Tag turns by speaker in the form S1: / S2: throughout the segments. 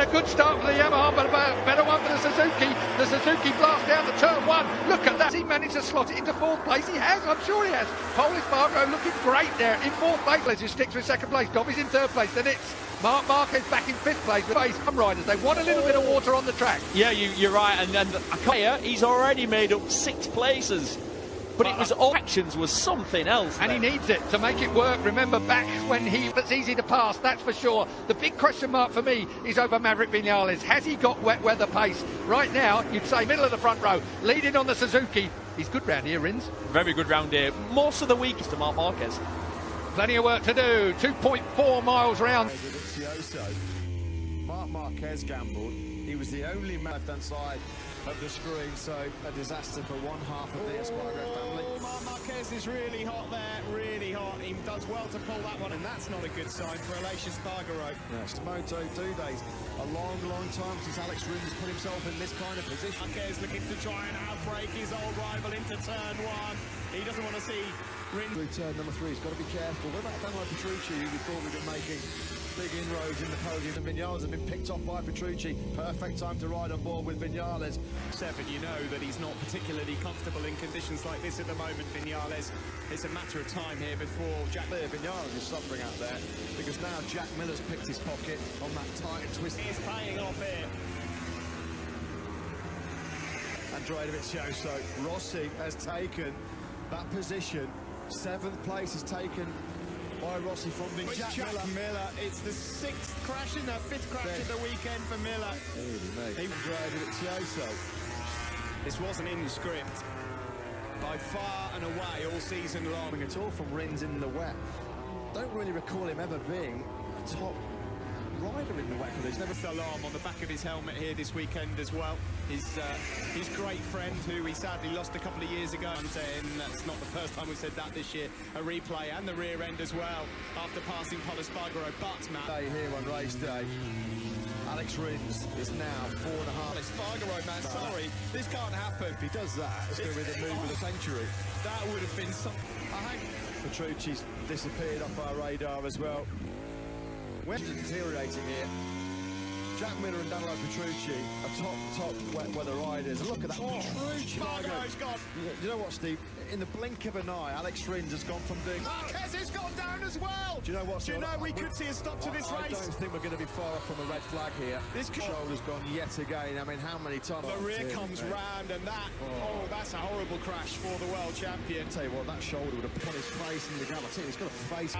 S1: a good start for the Yamaha, but a better one for the Suzuki. The Suzuki blast down the turn one. Look at that. He managed to slot it into fourth place. He has, I'm sure he has. Polish Spargo looking great there in fourth place. He sticks with second place. Dobby's in third place. Then it's Marquez back in fifth place. With some riders, they want a little bit of water on the track.
S2: Yeah, you're right. And then he's already made up 6 places. But it was all actions was something else.
S1: And he needs it to make it work. Remember back when it's easy to pass, that's for sure. The big question mark for me is over Maverick Vinales. Has he got wet weather pace? Right now, you'd say middle of the front row, leading on the Suzuki. He's good round here, Rins.
S2: Very good round here. Most of the week is to Marc Marquez.
S1: Plenty of work to do. 2.4 miles round.
S3: Marc Marquez gambled. He was the only man left-hand side of the screen, so a disaster for one half of the Espargaro family.
S4: Marc Marquez is really hot there, really hot. He does well to pull that one, and that's not a good sign for Malaysia Espargaro.
S3: Yes, Moto 2 days. A long, long time since Alex Rins put himself in this kind of position.
S4: Marquez looking to try and outbreak his old rival into turn one. He doesn't want to see Rins.
S3: Through turn number 3, he's got to be careful. What about Daniel Petrucci, who we thought we'd been making big inroads in the podium, and Vinales have been picked off by Petrucci. Perfect time to ride on board with Vinales.
S4: 7, you know that he's not particularly comfortable in conditions like this at the moment, Vinales. It's a matter of time here before Jack...
S3: Vinales is suffering out there, because now Jack Miller's picked his pocket on that tight and twist.
S4: He's paying off here.
S3: Andrea Dovizioso, Rossi has taken that position. 7th place is taken by Rossi from
S4: Jack Miller. It's the 6th crash in the 5th crash of the weekend for Miller.
S3: Andrea Dovizioso.
S4: This wasn't in the script. By far and away all season long.
S3: It's all from Rins in the wet. Don't really recall him ever being a top rider in the wet. There's never
S4: Salam on the back of his helmet here this weekend as well. His great friend, who he sadly lost a couple of years ago. I'm saying that's not the first time we've said that this year. A replay and the rear end as well after passing Polish Spargo. But Matt,
S3: day here on race day, Alex Rins is now 4.5.
S4: Spargo, man, sorry, this can't happen.
S3: If he does that, it's going to be the move of the century.
S4: That would have been some.
S3: Petrucci's disappeared off our radar as well. We're deteriorating here. Jack Miller and Daniel Petrucci are top wet weather riders. And look at that. Petrucci.
S4: Spargo's gone.
S3: You know what, Steve? In the blink of an eye, Alex Rins has gone from doing...
S4: Marquez has gone down as well.
S3: Do you know what?
S4: Do you know we could see a stop to this race?
S3: I don't think we're going to be far off from a red flag here. This shoulder's gone yet again. I mean, how many times?
S4: The rear comes round, and that... Oh, that's a horrible crash for the world champion.
S3: I'll tell you what, that shoulder would have put his face in the ground. I tell you, he's got a face.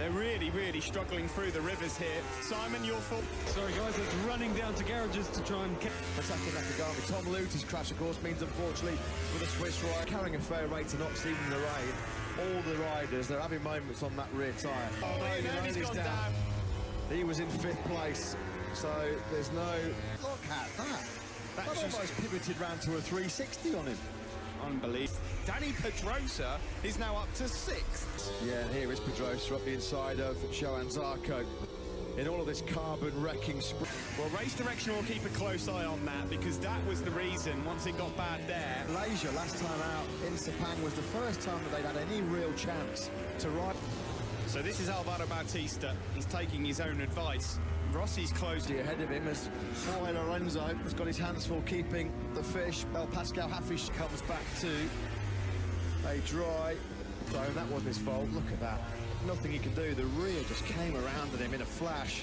S4: They're really, really struggling through the rivers here. Simon, your fault.
S5: Sorry, guys, it's running down to garages to try and...
S3: Attacking Nakagami. Tom Luter's crash, of course, means, unfortunately, for the Swiss rider, carrying a fair rate to not see in the rain. All the riders, they're having moments on that rear tyre.
S4: Oh, he's gone down.
S3: He was in 5th place, so there's no... Look at that. That almost pivoted round to a 360 on him.
S4: Unbelievable. Danny Pedrosa is now up to 6th.
S3: Yeah, and here is Pedrosa up the inside of Johan Zarco. In all of this carbon wrecking sprint.
S4: Well, race direction will keep a close eye on that, because that was the reason once it got bad there.
S3: Malaysia last time out in Sepang was the first time that they'd had any real chance to ride.
S4: So this is Alvaro Bautista. He's taking his own advice. Rossi's closing
S3: ahead of him as Jorge Lorenzo has got his hands full keeping the fish. Pascal Hafish comes back to a dry zone. That wasn't his fault. Look at that. Nothing he can do. The rear just came around at him in a flash.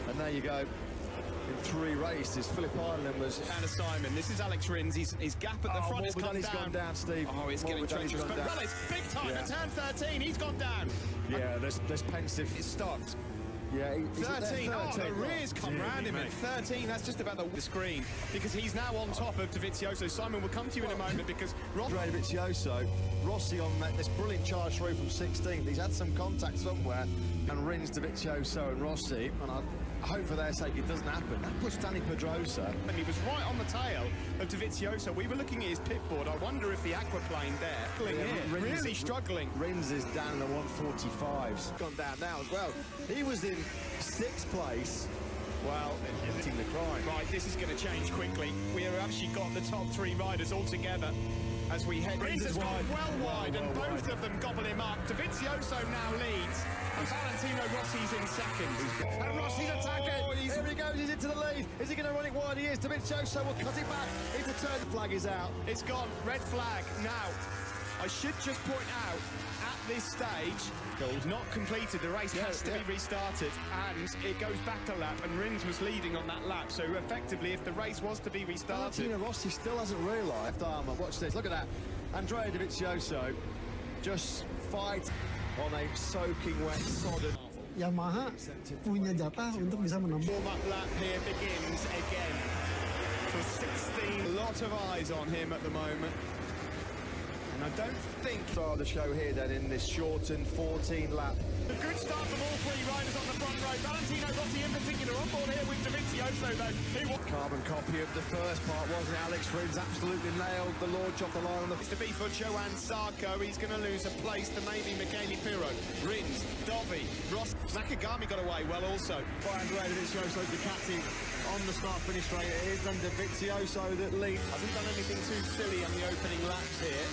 S3: And there you go. In 3 races, Philip Ireland was...
S4: Anna Simon, this is Alex Rins. His gap at the front has come down.
S3: He's gone down, Steve.
S4: Oh, it's getting treacherous. But Rullis, big time at turn 13. He's gone down.
S3: Yeah, there's pensive.
S4: It stopped.
S3: Yeah,
S4: 13. Oh, the rear's come round him at 13. That's just about the screen, because he's now on top of Dovizioso. Simon, we'll come to you in a moment, because
S3: Dovizioso, Rossi on this brilliant charge through from 16th. He's had some contact somewhere, and Rins, Dovizioso and Rossi, and I hope for their sake it doesn't happen. That puts Danny Pedrosa.
S4: And he was right on the tail of Dovizioso. We were looking at his pit board. I wonder if the aquaplane there, really struggling.
S3: Rins is down in the 145s. Gone down now as well. He was in 6th place. Well, hitting the crime.
S4: Right, this is going to change quickly. We have actually got the top 3 riders all together as we head. Rins has gone well wide, and both of them gobble him up. Dovizioso now leads, and Valentino Rossi's in second.
S3: And Rossi's attacking. Here he goes, he's into the lead. Is he going to run it wide? He is. Dovizioso will cut it back into turn. The flag is out.
S4: It's gone. Red flag. Now, I should just point out, at this stage, it's not completed. The race has to be restarted, and it goes back a lap, and Rins was leading on that lap. So effectively, if the race was to be restarted...
S3: Valentino Rossi still hasn't realised. Left armour. Watch this. Look at that. Andrea Dovizioso just fight on a soaking wet sodden.
S6: Yamaha punya jatah untuk bisa menembus.
S4: Warm-up lap here begins again for 16. A lot of eyes on him at the moment. And I don't think...
S3: Start the show here then in this shortened 14 lap.
S4: A good start from all three riders on the front row. Valentino Rossi in particular on board here with Dovizioso though. He was
S3: Carbon copy of the first part, wasn't it? Alex Rins absolutely nailed the launch off the line on the...
S4: to be for Johan Sarko. He's going to lose a place to maybe Michele Pirro. Rins, Dovi, Ross, Nakagami got away well also.
S3: By Andrea Dovizioso, Ducati on the start-finish straight. It is then Dovizioso that leads.
S4: Hasn't done anything too silly on the opening laps here.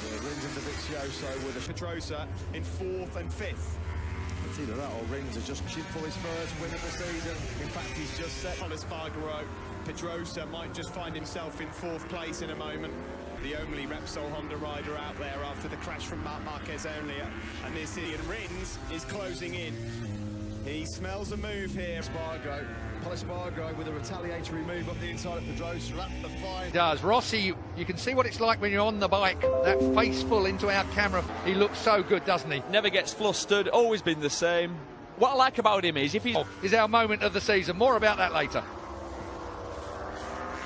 S3: Yeah, Rins and Dovizioso with a...
S4: Pedrosa in 4th and 5th.
S3: It's either that or Rins has just chipped for his first win of the season. In fact, he's just set.
S4: Espargaro, Pedrosa might just find himself in 4th place in a moment. The only Repsol Honda rider out there after the crash from Marquez earlier. And this Ian Rins is closing in. He smells a move here.
S3: Espargaro with a retaliatory move up the inside of Pedrosa at the fine.
S1: He does. Rossi, you can see what it's like when you're on the bike. That face full into our camera. He looks so good, doesn't he?
S2: Never gets flustered, always been the same. What I like about him is if he's...
S1: Is our moment of the season. More about that later.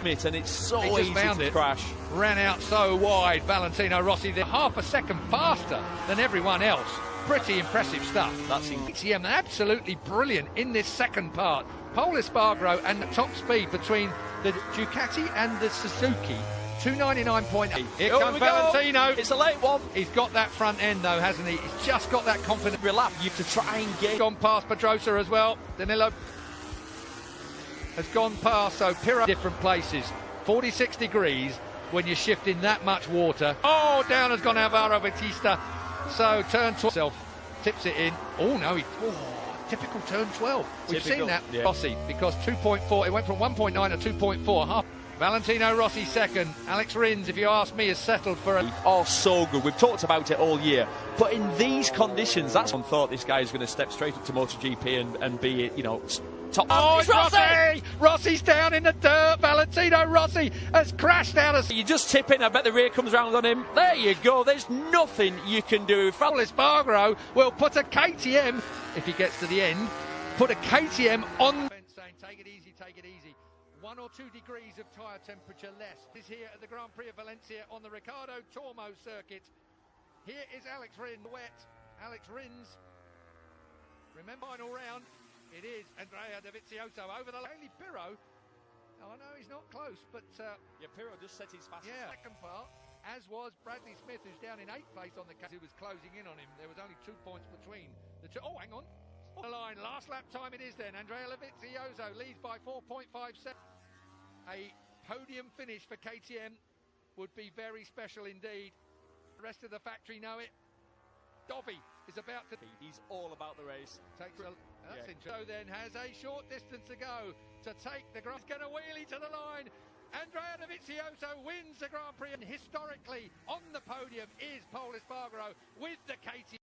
S2: And it's so
S1: He just
S2: easy
S1: found
S2: to
S1: it.
S2: crash.
S1: Ran out so wide, Valentino Rossi. They're half a second faster than everyone else. Pretty impressive stuff.
S2: That's
S1: KTM absolutely brilliant in this second part. Pole Espargaro and the top speed between the Ducati and the Suzuki. 299.8. Here comes Valentino.
S2: It's a late one.
S1: He's got that front end though, hasn't he? He's just got that confidence.
S2: Relap, you have to try and get...
S1: Gone past Pedrosa as well. Danilo has gone past, so Pirro different places. 46 degrees when you're shifting that much water. Oh, down has gone Alvaro Bautista. So turn 12, tips it in. Oh no, typical turn 12. We've seen that,
S2: yeah.
S1: Rossi, because 2.4, it went from 1.9 to 2.4. Half. Valentino Rossi second. Alex Rins, if you ask me, is settled for a...
S2: Oh, so good. We've talked about it all year. But in these conditions, that's one thought this guy is going to step straight up to MotoGP and be, you know, top.
S1: Oh, it's Rossi! Rossi's down in the dirt. Valentino Rossi has crashed out of...
S2: You just tip in, I bet the rear comes round on him. There you go. There's nothing you can do.
S1: Pole Espargaro will put a KTM, if he gets to the end, put a KTM on... Saying, take it easy, take it easy. 1 or 2 degrees of tyre temperature less. Is here at the Grand Prix of Valencia on the Ricardo Tormo circuit. Here is Alex Rins, wet. Alex Rins. Remember, final round. It is Andrea Dovizioso over the Michele Pirro. Now, I know he's not close, but...
S2: yeah, Pirro just set his fastest.
S1: Yeah, second part, as was Bradley Smith, who's down in 8th place on the... Who was closing in on him. There was only 2 points between the two. Oh, hang on. The line, last lap time it is then. Andrea Dovizioso leads by 4.57. A podium finish for KTM would be very special indeed. The rest of the factory know it. Dovi is about to...
S2: He's all about the race.
S1: That's interesting. So then has a short distance to go to take the Grand... He's going to wheelie to the line. Andrea Dovizioso wins the Grand Prix, and historically on the podium is Pole Espargaro with the KTM.